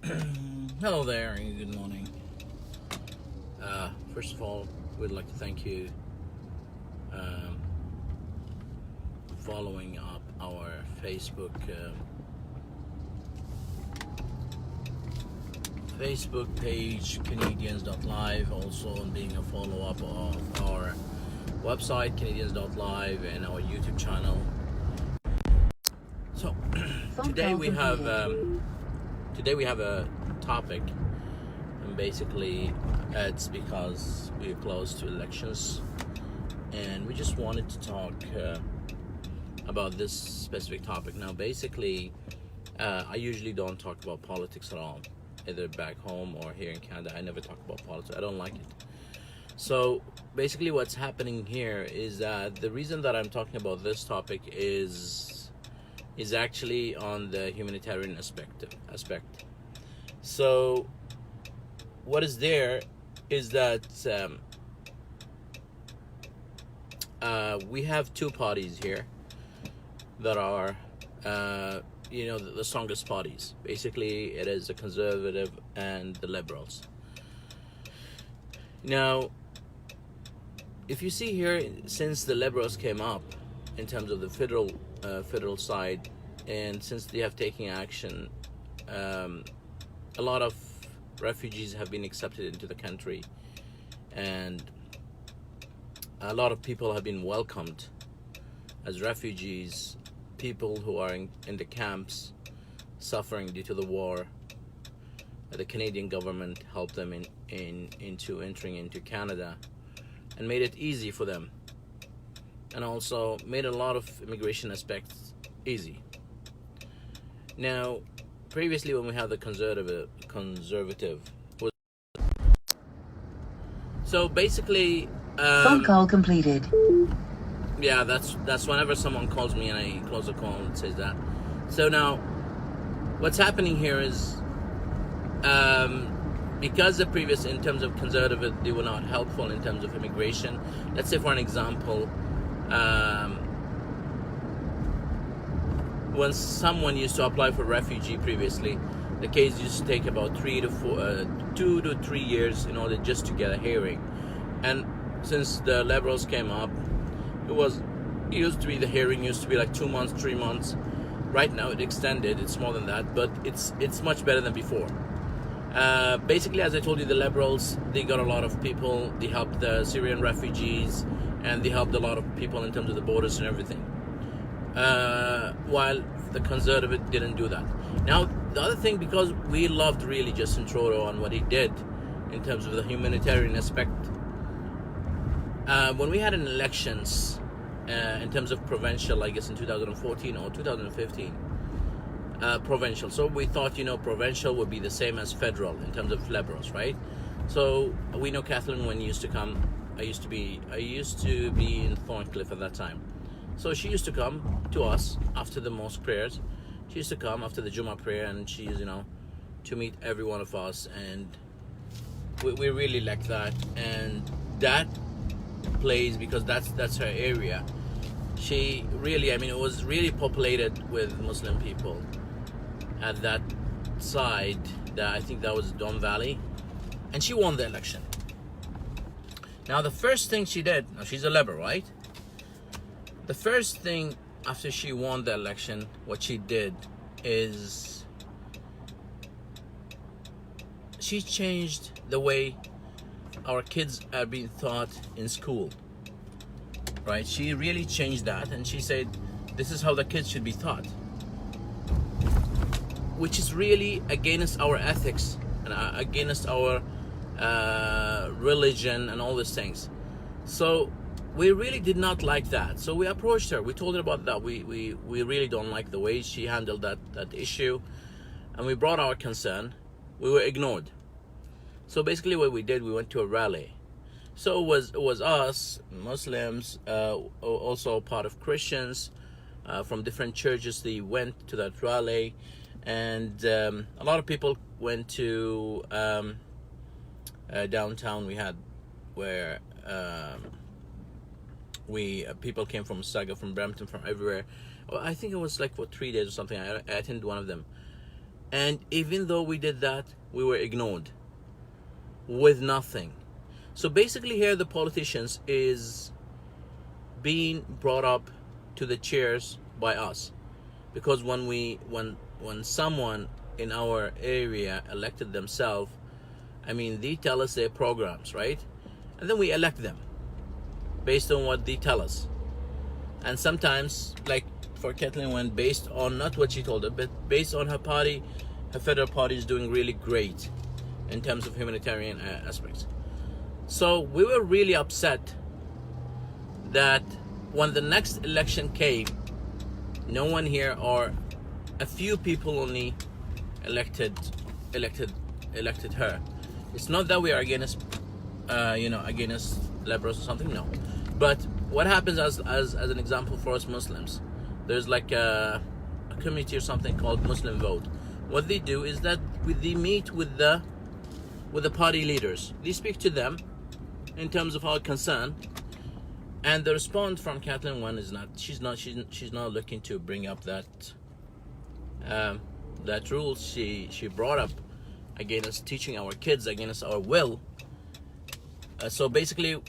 Hello there, and good morning. First of all, we'd like to thank you um, following up our Facebook page, Canadians.live, also on being a follow-up of our website, Canadians.live, and our YouTube channel. So today we have a topic, and basically it's because we're close to elections, and we just wanted to talk about this specific topic. Now, basically, I usually don't talk about politics at all, either back home or here in Canada. I never talk about politics. I don't like it. So basically what's happening here is that the reason that I'm talking about this topic is actually on the humanitarian aspect. So what is there is that we have two parties here that are the strongest parties. Basically, it is the conservative and the liberals. Now, if you see here, since the liberals came up in terms of the federal side, and since they have taken action, a lot of refugees have been accepted into the country, and a lot of people have been welcomed as refugees. People who are in the camps suffering due to the war, the Canadian government helped them into entering into Canada and made it easy for them, and also made a lot of immigration aspects easy. Now, previously when we had the conservative was, so basically phone call completed. Yeah, that's whenever someone calls me and I close the call, it says that. So now, what's happening here is, because the previous, in terms of conservative, they were not helpful in terms of immigration. Let's say, for an example, when someone used to apply for refugee previously, the case used to take about 2 to 3 years in order just to get a hearing. And since the liberals came up, it used to be, the hearing used to be like 2 months, 3 months. Right now it extended, it's more than that, but it's much better than before. Basically, as I told you, the liberals, they got a lot of people. They helped the Syrian refugees, and they helped a lot of people in terms of the borders and everything, while the conservative didn't do that. Now, the other thing, because we loved really Justin Trudeau and what he did in terms of the humanitarian aspect, when we had an elections in terms of provincial, I guess in 2014 or 2015, provincial. So we thought, provincial would be the same as federal in terms of liberals, right? So we know Kathleen when used to come. I used to be in Thorncliffe at that time. So she used to come to us after the mosque prayers. She used to come after the Jummah prayer, and she used, to meet every one of us, and we really like that. And that place, because that's her area. She really, it was really populated with Muslim people at that side. That I think that was Don Valley, and she won the election. Now, the first thing she did, now she's a Liberal, right? The first thing after she won the election, what she did is she changed the way our kids are being taught in school, right? She really changed that, and she said, this is how the kids should be taught, which is really against our ethics and against our religion and all these things. So we really did not like that. So we approached her. We told her about that. We really don't like the way she handled that issue, and we brought our concern. We were ignored. So basically what we did, we went to a rally. So it was us, Muslims, also part of Christians from different churches. They went to that rally, and a lot of people went to downtown. We had where people came from Saga, from Brampton, from everywhere. I think it was like for 3 days or something. I attended one of them. And even though we did that, we were ignored with nothing. So basically here the politicians is being brought up to the chairs by us, because when someone in our area elected themselves, I mean, they tell us their programs, right? And then we elect them based on what they tell us. And sometimes, like for Kathleen Wynne, based on not what she told us, but based on her party, her federal party is doing really great in terms of humanitarian aspects. So we were really upset that when the next election came, no one here, or a few people only, elected her. It's not that we are against against liberals or something, no. But what happens as an example for us Muslims, there's like a committee or something called Muslim Vote. What they do is that they meet with the party leaders. They speak to them in terms of our concern, and the response from Kathleen Wynne is she's not looking to bring up that rule she brought up against teaching our kids against our will. So basically,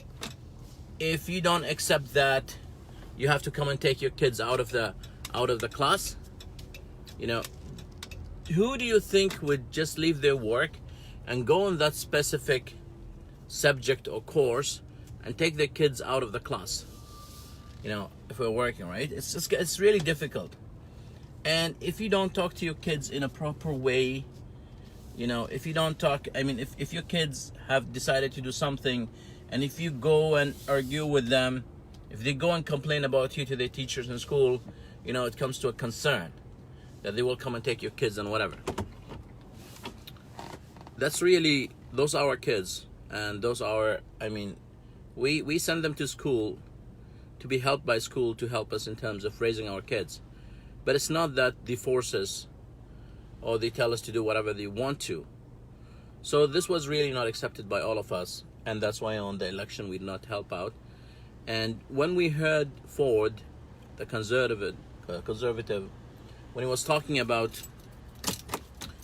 if you don't accept that, you have to come and take your kids out of the class. Who do you think would just leave their work and go on that specific subject or course and take their kids out of the class? If we're working, right? It's really difficult. And if you don't talk to your kids in a proper way, if you don't talk, I mean, if your kids have decided to do something, and if you go and argue with them, if they go and complain about you to their teachers in school, it comes to a concern that they will come and take your kids and whatever. Those are our kids, and we send them to school to be helped by school to help us in terms of raising our kids. But it's not that they force us or they tell us to do whatever they want to. So this was really not accepted by all of us, and that's why on the election we did not help out. And when we heard Ford, the conservative, when he was talking about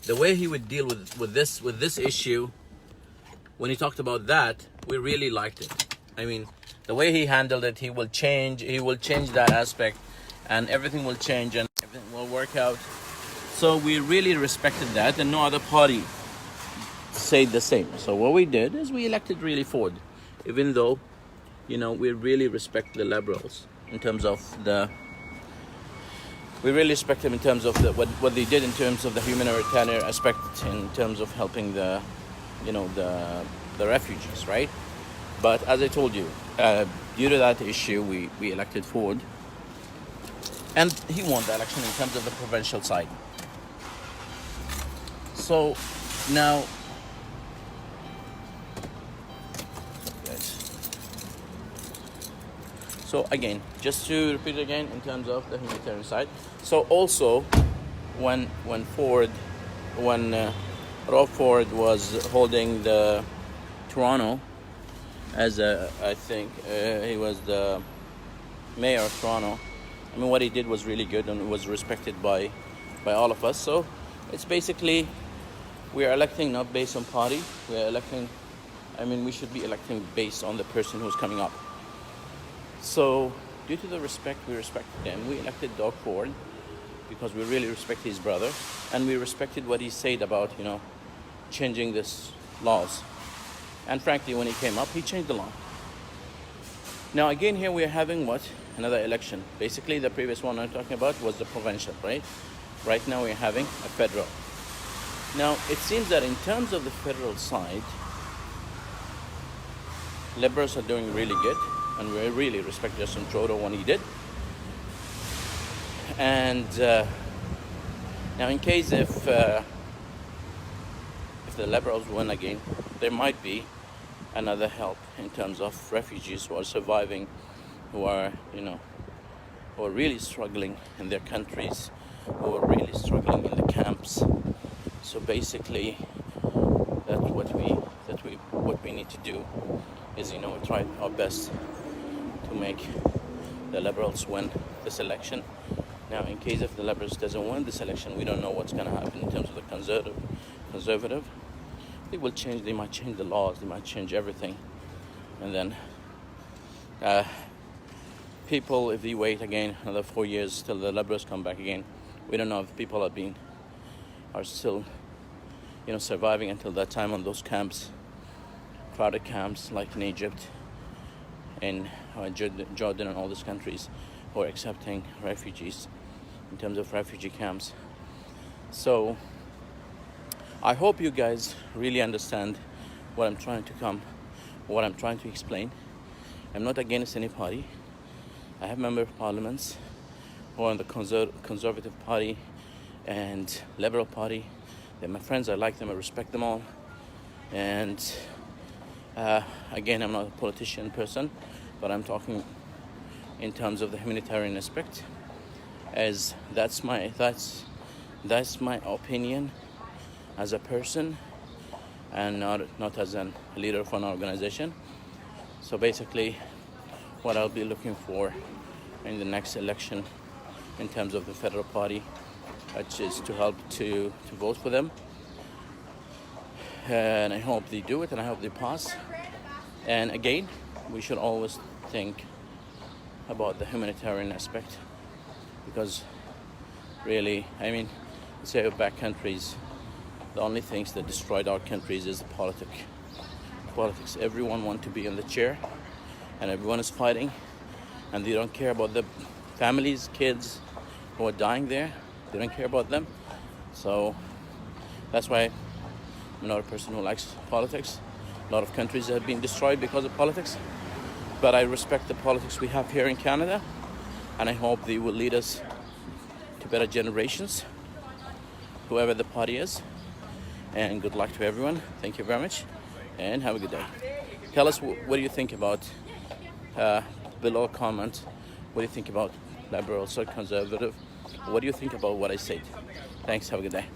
the way he would deal with this issue, when he talked about that, we really liked it. I mean, the way he handled it, he will change that aspect, and everything will change and everything will work out. So we really respected that, and no other party said the same. So what we did is we elected really Ford, even though, we really respect the liberals in terms of we really respect them in terms of what they did in terms of the humanitarian aspect, in terms of helping the refugees, right? But as I told you, due to that issue, we elected Ford, and he won the election in terms of the provincial side. So now, so again, just to repeat again, in terms of the humanitarian side. So also, when Rob Ford was holding the Toronto, as I think he was the mayor of Toronto. I mean, what he did was really good, and it was respected by all of us. So it's basically, we are electing not based on party. We are electing, we should be electing based on the person who's coming up. So due to the respect, we respected him. We elected Doug Ford because we really respect his brother, and we respected what he said about, changing this laws. And frankly, when he came up, he changed the law. Now again, here we are having another election. Basically, the previous one I'm talking about was the provincial, right? Right now we're having a federal. Now, it seems that in terms of the federal side, Liberals are doing really good, and we really respect Justin Trudeau when he did. And now, in case if the Liberals win again, there might be another help in terms of refugees who are surviving, who are really struggling in their countries, who are really struggling in the camps. So basically, that's what we need to do is try our best to make the Liberals win this election Now, in case if the Liberals doesn't win this election, we don't know what's going to happen in terms of the conservative. They will change. They might change the laws. They might change everything, and then people, if they wait again another 4 years till the Liberals come back again, we don't know if people are still, surviving until that time on those camps, crowded camps like in Egypt and Jordan and all these countries who are accepting refugees in terms of refugee camps. So I hope you guys really understand what I'm trying to explain. I'm not against any party. I have member of parliaments who are in the Conservative Party and Liberal Party. They're my friends. I like them. I respect them all. And again, I'm not a politician person, but I'm talking in terms of the humanitarian aspect, as that's my opinion as a person, and not as a leader of an organization. So basically, what I'll be looking for in the next election in terms of the federal party, which is to help to vote for them. And I hope they do it, and I hope they pass. And again, we should always think about the humanitarian aspect, because really, say back countries, the only things that destroyed our countries is the politics. Everyone wants to be in the chair, and everyone is fighting, and they don't care about the families, kids who are dying there. They don't care about them. So that's why I'm not a person who likes politics. A lot of countries have been destroyed because of politics, but I respect the politics we have here in Canada, and I hope they will lead us to better generations, whoever the party is. And good luck to everyone. Thank you very much, and have a good day. Tell us what do you think about, below comment, what do you think about Liberals or Conservative? What do you think about what I said? Thanks, have a good day.